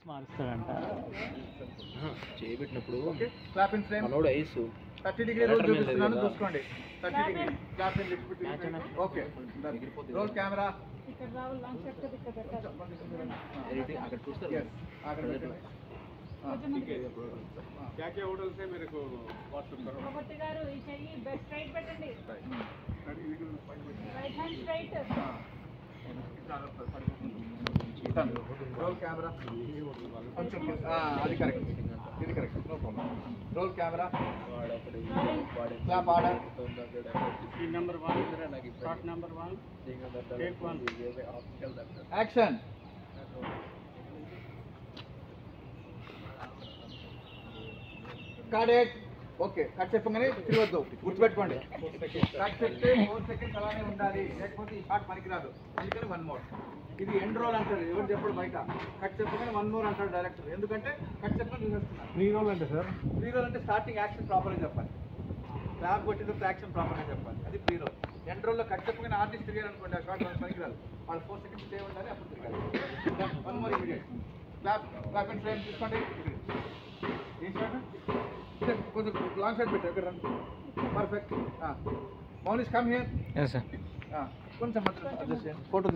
మారుస్తాడంట చేయబెట్టినప్పుడు okay clap in frame మనోడు ice 30 degree role చూపిస్తున్నాను చూసుకోండి 30 degree clap in okay roll camera ఇక్కడ రావాలి లాంగ్ షాట్ ఇక్కడ పెట్టాలి ఎడిటింగ్ అక్కడ చూస్తారు అక్కడ పెట్టండి क्या क्या होटल से मेरे को व्हाट्सएप करो భగవతి గారు ఈ చెయ్యి బెస్ట్ రైట్ పెట్టండి right hand straight roll camera కొంచెం అది కరెక్ట్ ఇది correct no problem roll camera clap order number 1 shot number 1 take 1 action కార్డెట్ ఓకే కట్ చెప్పగానే తిరగొద్దు గుర్తుపెట్టుకోండి కట్ చెప్తే 4 సెకండ్స్ అలానే ఉండాలి లేకపోతే ఈ షాట్ పనికిరాదు అందుకని 1 మోర్ ఇది ఎండ్ రోల్ అంటారు ఎవరు చెప్పడు బయట కట్ చెప్పగానే 1 మోర్ అంటారు డైరెక్టర్ ఎందుకంటే కట్ చెప్పగానే చూసేస్తున్నారు రీ రోల్ అంటే సార్ ప్రీ రోల్ అంటే స్టార్టింగ్ యాక్షన్ ప్రాపర్గా చెప్పాలి క్లాప్ కొట్టిన తర్వాత యాక్షన్ ప్రాపర్గా చెప్పాలి అది ప్రీ రోల్ ఎండ్ రోల్లో కట్ చెప్పగానే ఆర్టిస్ట్ తిరిగారు అనుకోండి ఆ షాట్ పనికిరాదు వాళ్ళు 4 సెకండ్స్ స్టే ఉండాలి అప్పుడు తిరగాలి 1 more immediate clap and frame తీసుకోండి ఏం షాట్ కొంచెం లాంగ్ షాట్ పెట్టారు ఇక్కడ perfect Mounish come here yes sir కొంచెం మాత్రం ఫోటో